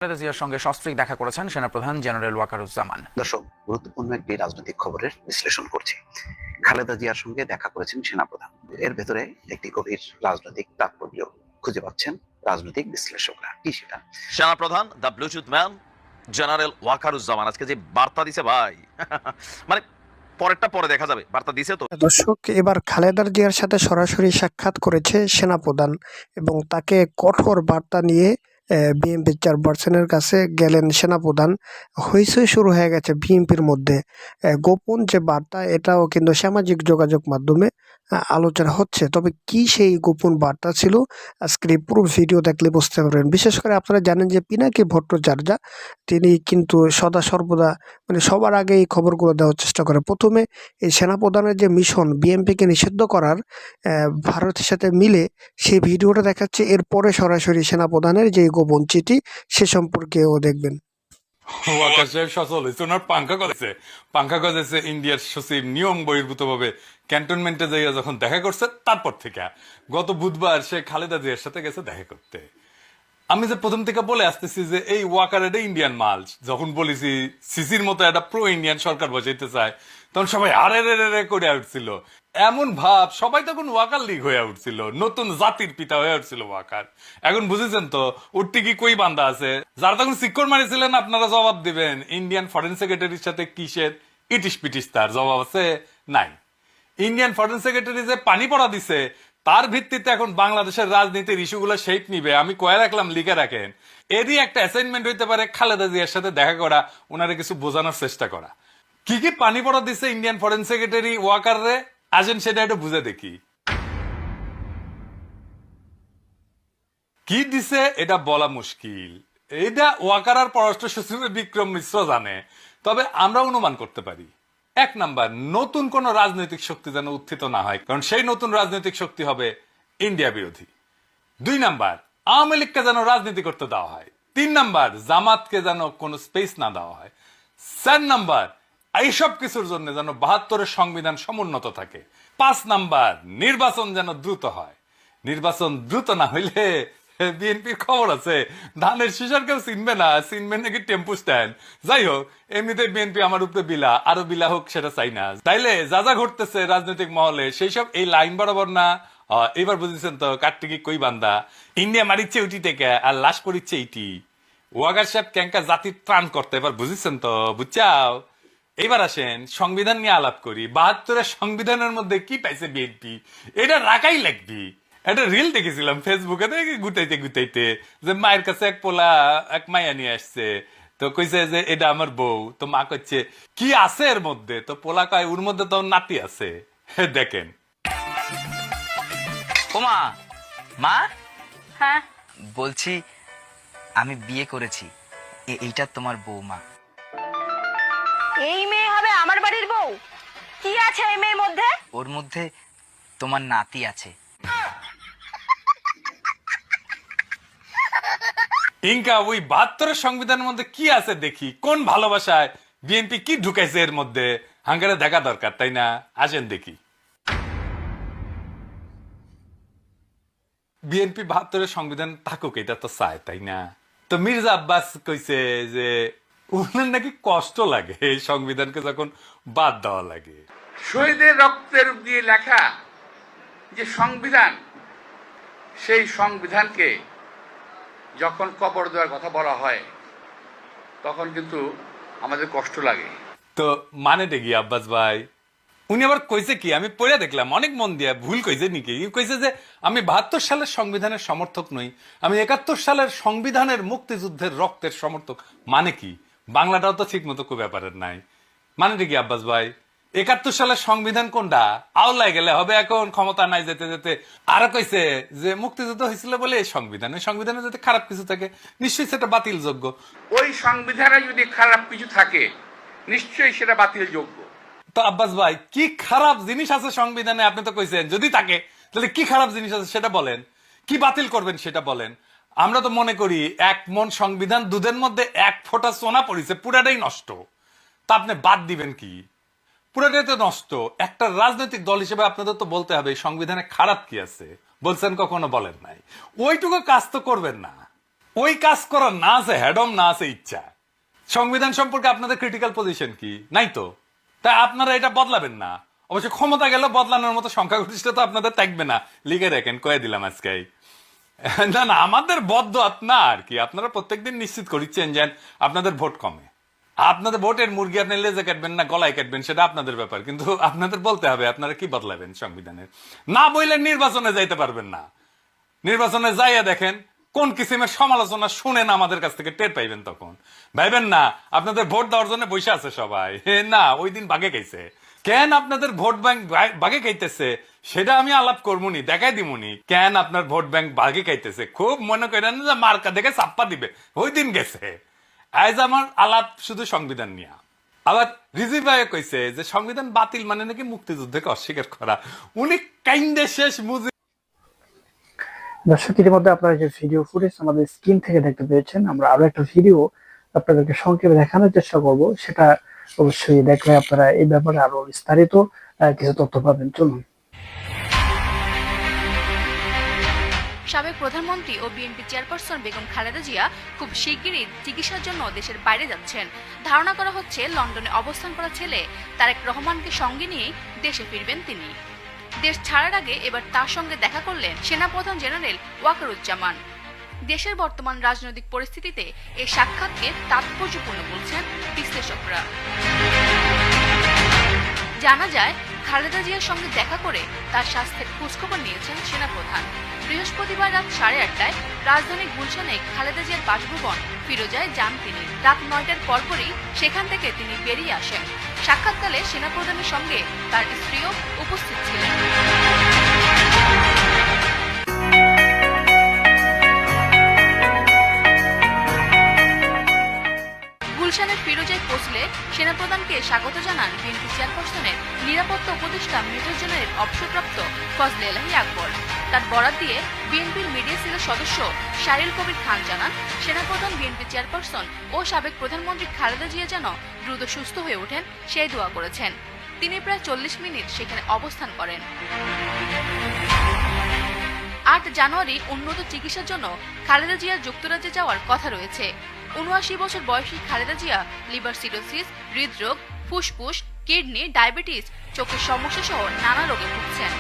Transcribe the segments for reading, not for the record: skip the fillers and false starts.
খালেদা জিয়ার সঙ্গে সস্ত্রীক দেখা করেছেন সেনাপ্রধান জেনারেল ওয়াকারুজ্জামান। দর্শক, গুরুত্বপূর্ণ একটি রাজনৈতিক খবরের বিশ্লেষণ করছি। খালেদা জিয়ার সঙ্গে দেখা করেছেন সেনাপ্রধান। এর ভেতরে একটি গভীর রাজনৈতিক তাৎপর্য খুঁজে পাচ্ছেন রাজনৈতিক বিশ্লেষকরা। কি সেটা? সেনাপ্রধান the Bluetooth man general Wakeruzzaman আজকে যে বার্তা দিছে ভাই মানে পরেরটা পরে দেখা যাবে, বার্তা দিছে তো। দর্শক, এবার খালেদা জিয়ার সাথে সরাসরি সাক্ষাৎ করেছে সেনাপ্রধান এবং তাকে কঠোর বার্তা নিয়ে বিএনপি চেয়ারপারসনের কাছে গেলেন সেনাপ্রধান। হইচই শুরু হয়ে গেছে বিএনপির মধ্যে। গোপন যে বার্তা, এটাও কিন্তু সামাজিক যোগাযোগ মাধ্যমে আলোচনা হচ্ছে। তবে কি সেই গোপন বার্তা ছিল, আজকের এই পুরো ভিডিও দেখলে বুঝতে পারবেন। বিশেষ করে আপনারা জানেন যে পিনাকি ভট্টাচার্য তিনি কিন্তু সদা সর্বদা সবার আগে এই খবরগুলো দেওয়ার চেষ্টা করে। প্রথমে এই সেনাপ্রধানের যে মিশন বিএনপিকে নিষিদ্ধ করার ভারতের সাথে মিলে, সেই ভিডিওটা দেখাচ্ছে। এরপরে সরাসরি সেনাপ্রধানের যে গোপন চিঠি সে সম্পর্কেও দেখবেন। ওয়াকার সাহেব সচল হয়েছে, ওনার পাঙ্খা গজেছে ইন্ডিয়ার সচিব নিয়ম বহির্ভূতভাবে ক্যান্টনমেন্টে যাইয়া যখন দেখা করছে, তারপর থেকে গত বুধবার সে খালেদা জিয়ার সাথে গেছে দেখা করতে। আমি যে প্রথম থেকে বলে আসতেছি যে এই ওয়াকার এটা ইন্ডিয়ান মাল, যখন বলেছি সিসির মতো একটা প্রো ইন্ডিয়ান সরকার বসাইতে চায়, তখন সবাই আরে রে রে করে উঠছিল। এমন ভাব সবাই তখন ওয়াকার লীগ হয়ে উঠছিল, নতুন জাতির পিতা হয়ে উঠছিল ওয়াকার। এখন বুঝেছেন তো উঠতে কি কই বান্দা আছে, যারা তখন সিক্কর মারিছিলেন আপনারা জবাব দিবেন। ইন্ডিয়ান ফরেন সেক্রেটারির সাথে কিসের ইটিস পিটিস, তার জবাব আছে নাই। ইন্ডিয়ান ফরেন সেক্রেটারি যে পানি পড়া দিছে, তার ভিত্তিতে এখন বাংলাদেশের রাজনীতির ইস্যুগুলো শেপ নিবে। আমি কয়ে রাখলাম, লিখে রাখেন। এরই একটা অ্যাসাইনমেন্ট হইতে পারে খালেদা জিয়ার সাথে দেখা করা, ওনারে কিছু বোঝানোর চেষ্টা করা। কি কি পানি পড়া দিছে ইন্ডিয়ান ফরেন সেক্রেটারি ওয়াকার রে, আসেন সেটা একটু বুঝে দেখি। কি দিছে এটা বলা মুশকিল, এটা ওয়াকার আর পররাষ্ট্র সচিব বিক্রম মিশ্র জানে। তবে আমরা অনুমান করতে পারি। এক নাম্বার, নতুন কোন রাজনৈতিক শক্তি যেন উত্থিত না হয়, কারণ সেই নতুন রাজনৈতিক শক্তি হবে ইন্ডিয়া বিরোধী। দুই নাম্বার, আওয়ামী লীগকে যেন রাজনীতি করতে দেওয়া হয়। তিন নাম্বার, জামাতকে যেন কোনো স্পেস না দেওয়া হয়। চার নাম্বার, এইসব কিছুর জন্য যেন ৭২-এর সংবিধান সমুন্নত থাকে। ৫ নাম্বার, নির্বাচন যেন দ্রুত হয়। নির্বাচন দ্রুত না হইলে বিএনপির খবর আছে, ধানের শিশার কেউ চিনবে না, চিনবে নাকি টেম্পু স্ট্যান্ড। যাই হোক, এমনিতে বিএনপি আমার উপরে বিলা, আরো বিলা হোক সেটা চাই না। তাইলে যা যা ঘটতেছে রাজনৈতিক মহলে, সেই সব এই লাইন বরাবর না। এবার বুঝেছেন তো কার্তিকি কই বান্দা, ইন্ডিয়া মারিচ্ছে উটি থেকে আর লাশ পড়িচ্ছে ইটি। ওয়াগার সাহেব ক্যাঙ্কা জাতির ত্রাণ করতে, এবার বুঝেছেন তো, বুঝছাও। এইবার আসেন সংবিধান নিয়ে আলাপ করি। ৭২-এর সংবিধানের মধ্যে কি পাইছে বিএনপি, এটা রাখাই লাগবি। একটা রিল দেখেছিলাম ফেসবুকে, গুতাইতে গুতাইতে, যে মায়ের কাছে এক পোলা এক মাইয়া নিয়ে আসছে, তো কইছে যে এটা আমার বউ। তো মা কইছে কি আছে এর মধ্যে, তো পোলা কয় ওর মধ্যে তো নাতি আছে। দেখেন। ওমা, মা, হ্যাঁ, বলছি আমি বিয়ে করেছি, এইটা তোমার বৌমা। এই মেয়ে হবে আমার বাড়ির বউ? কি আছে এই মেয়ের মধ্যে? ওর মধ্যে তোমার নাতি আছে। ইনকা ওই ৭২-এর সংবিধানের মধ্যে কি আছে দেখি, কোন ভালোবাসায় বিএনপি কি ঢুকাইছে এর মধ্যে, হাঙ্গারে দেখা দরকার, তাই না? আসেন দেখি। বিএনপি ৭২-এর সংবিধান থাকুক, এটা তো চায়, তাই না? তো মির্জা আব্বাস কইছে যে ওনার নাকি কষ্ট লাগে এই সংবিধানকে যখন বাদ দেওয়া লাগে। শহীদের রক্তের দিয়ে লেখা যে সংবিধান, সেই সংবিধানকে যখন কবর দেওয়ার কথা বলা হয়, তখন কিন্তু আমাদের কষ্ট লাগে। তো মানেটা কি আব্বাস ভাই? উনি আবার কইছে কি, আমি পড়ে দেখলাম অনেক মন দিয়া, ভুল কইছে নাকি? কইছে যে আমি ৭২ সালের সংবিধানের সমর্থক নই, আমি ৭১ সালের সংবিধানের মুক্তিযুদ্ধের রক্তের সমর্থক। মানে কি, বাংলাটাও তো ঠিক মতো কই ব্যাপারের নাই। মানেটা কি আব্বাস ভাই? ৭১ সালের সংবিধান কোনটা? আওলায় গেলে হবে, এখন ক্ষমতা নাই যেতে যেতে। আর কইছে যে মুক্তিযুদ্ধ হয়েছিল বলে এই সংবিধান, এই সংবিধানে যদি খারাপ কিছু থাকে নিশ্চয়ই সেটা বাতিল যোগ্য। ওই সংবিধানে যদি খারাপ কিছু থাকে, নিশ্চয়ই সেটা বাতিল যোগ্য। তো আব্বাস ভাই, কি খারাপ জিনিস আছে সংবিধানে? আপনি তো কইছেন যদি থাকে, তাহলে কি খারাপ জিনিস আছে সেটা বলেন, কি বাতিল করবেন সেটা বলেন। আমরা তো মনে করি ১ মণ সংবিধান, দুধের মধ্যে ১ ফোঁটা সোনা পড়েছে, পুরাটাই নষ্ট। তা আপনি বাদ দিবেন কি? পুরাটাই তো নষ্ট। একটা রাজনৈতিক দল হিসেবে আপনাদের তো বলতে হবে সংবিধানে খারাপ কি আছে। বলছেন? কখনো বলেন নাই। ওইটুকু কাজ তো করবেন না। ওই কাজ করার না আছে হ্যাডম, না আছে ইচ্ছা। সংবিধান সম্পর্কে আপনাদের ক্রিটিক্যাল পজিশন কি? নাই তো। তাই আপনারা এটা বদলাবেন না। অবশ্য ক্ষমতা গেলে বদলানোর মতো সংখ্যাগরিষ্ঠতা আপনাদের থাকবে না, লিখে রাখেন, কয়ে দিলাম আজকে। না না, আমাদের বদ্ধ আপনার আর কি, আপনারা প্রত্যেকদিন নিশ্চিত করিচ্ছেন যে আপনাদের ভোট কমে। আপনাদের ভোটের মুরগি আপনি লেজে কাটবেন না গলায় কাটবেন সেটা আপনাদের ব্যাপার, কিন্তু আপনাদের বলতে হবে আপনারা কি বদলাবেন সংবিধানের। না বললে নির্বাচনে যাইতে পারবেন না। নির্বাচনে যাইয়া দেখেন কোন কিসিমের সমালোচনা শুনেন আমাদের কাছ থেকে টের পাইবেন, তখন ভাইবেন না আপনাদের ভোট দেওয়ার জন্য বসে আছে সবাই। না, ওই দিন বাগে খাইছে। কেন আপনাদের ভোট ব্যাংক বাগে খাইতেছে সেটা আমি আলাপ করবনি, দেখাই দিমুনি কেন আপনার ভোট ব্যাংক বাগে খাইতেছে। খুব মনে করেন যে মার্কা দেখে চাপ্পা দিবে, ওই দিন গেছে। আজ আমার আলাপ শুধু সংবিধান নিয়ে। আবার রিজি ভাই কইছে যে সংবিধান বাতিল মানে নাকি মুক্তিযুদ্ধকে অস্বীকার করা। উনি কাইন্ডে শেষ মুজি। দর্শক, ইতিমধ্যে আপনারা যে ভিডিও ফুটেজ আমাদের স্ক্রিন থেকে দেখতে পেয়েছেন, আমরা আরো একটা ভিডিও আপনাদেরকে সংক্ষেপে দেখানোর চেষ্টা করব। সেটা অবশ্যই দেখলে আপনারা এই ব্যাপারে আরো বিস্তারিত কিছু তথ্য পাবেন। চলুন। সাবেক প্রধানমন্ত্রী ও বিএনপি চেয়ারপারসন বেগম খালেদা জিয়া খুব শিগগিরই চিকিৎসার জন্য দেশের বাইরে যাচ্ছেন। ধারণা করা হচ্ছে লন্ডনে অবস্থান করা ছেলে তারেক রহমানকে সঙ্গে নিয়েই দেশে ফিরবেন তিনি। দেশ ছাড়ার আগে এবার তার সঙ্গে দেখা করলেন সেনাপ্রধান জেনারেল ওয়াকারুজ্জামান। দেশের বর্তমান রাজনৈতিক পরিস্থিতিতে এই সাক্ষাৎকে তাৎপর্যপূর্ণ বলছেন বিশ্লেষকরা। জানা যায়, খালেদা জিয়ার সঙ্গে দেখা করে তার স্বাস্থ্যের খোঁজখবর নিয়েছেন সেনাপ্রধান। বৃহস্পতিবার রাত 8:30টায় রাজধানীর গুলশানে খালেদা জিয়ার বাসভবন ফিরোজায় যান তিনি। রাত 9টার পরপরই সেখান থেকে তিনি বেরিয়ে আসেন। সাক্ষাৎকালে সেনাপ্রধানের সঙ্গে তার স্ত্রীও উপস্থিত ছিলেন। গুলশানের ফিরোজায় পৌঁছলে সেনাপ্রধানকে স্বাগত জানান বিএনপি চেয়ারপারসনের নিরাপত্তা উপদেষ্টা মেজর জেনারেল অবসরপ্রাপ্ত ফজলে এলাহি আকবর। তার বরাত দিয়ে বিএনপির মিডিয়া সেলের সদস্য শাহরিল কবির খান জানান, সেনাপ্রধান বিএনপি চেয়ারপারসন ও সাবেক প্রধানমন্ত্রী খালেদা জিয়া যেন দ্রুত সুস্থ হয়ে ওঠেন সেই দোয়া করেছেন। তিনি প্রায় 40 মিনিট সেখানে অবস্থান করেন। 8 জানুয়ারি উন্নত চিকিৎসার জন্য খালেদা জিয়ার যুক্তরাজ্যে যাওয়ার কথা রয়েছে। ৭৯ বছর বয়সী খালেদা জিয়া লিভার সিরোসিস, হৃদরোগ, ফুসফুস, কিডনি, ডায়াবেটিস, চোখের সমস্যা সহ নানা রোগে ভুগছেন।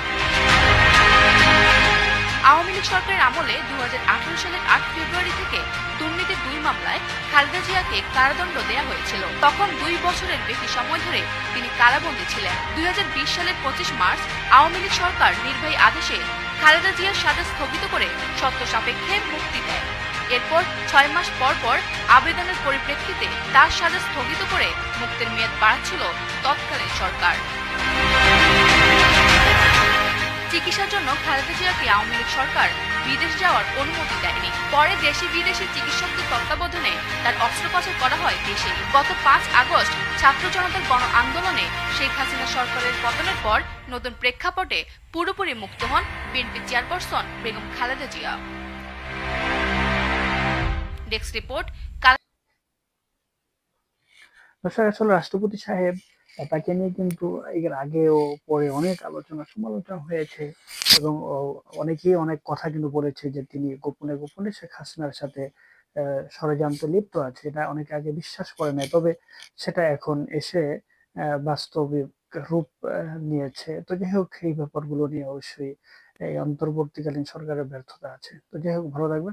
আওয়ামী লীগ সরকারের আমলে 2018 সালের 8 ফেব্রুয়ারি থেকে দুর্নীতির 2 মামলায় খালেদা জিয়াকে কারাদণ্ড দেওয়া হয়েছিল। তখন 2 বছরের বেশি সময় ধরে তিনি কারাবন্দী ছিলেন। 2020 সালের 25 মার্চ আওয়ামী লীগ সরকার নির্বাহী আদেশে খালেদা জিয়ার সাজা স্থগিত করে শর্ত সাপেক্ষে মুক্তি দেয়। এরপর 6 মাস পর পর আবেদনের পরিপ্রেক্ষিতে তার সাজা স্থগিত করে মুক্তির মেয়াদ বাড়াচ্ছিল তৎকালীন সরকার। চিকিৎসার জন্য খালেদা জিয়াকে আওয়ামী লীগ সরকার বিদেশ যাওয়ার অনুমতি দেয়নি। পরে দেশি বিদেশি চিকিৎসকদের তত্ত্বাবধানে তার অস্ত্রোপচার করা হয় দেশে। গত 5 আগস্ট ছাত্র জনতার গণ আন্দোলনে শেখ হাসিনা সরকারের পতনের পর নতুন প্রেক্ষাপটে পুরোপুরি মুক্ত হন BNP chairperson Begum Khaleda Zia. Desk report. আসলে রাষ্ট্রপতি সাহেব তাকে নিয়ে কিন্তু এর আগে ও পরে অনেক আলোচনা সমালোচনা হয়েছে এবং অনেকেই অনেক কথা কিন্তু বলেছে যে তিনি গোপনে গোপনে শেখ হাসিনার সাথে ষড়যন্ত্রে লিপ্ত আছে। এটা অনেকে আগে বিশ্বাস করে নাই, তবে সেটা এখন এসে বাস্তবিক রূপ নিয়েছে। তো যাই হোক, এই ব্যাপারগুলো নিয়ে অবশ্যই এই অন্তর্বর্তীকালীন সরকারের ব্যর্থতা আছে। তো যাই হোক, ভালো থাকবেন।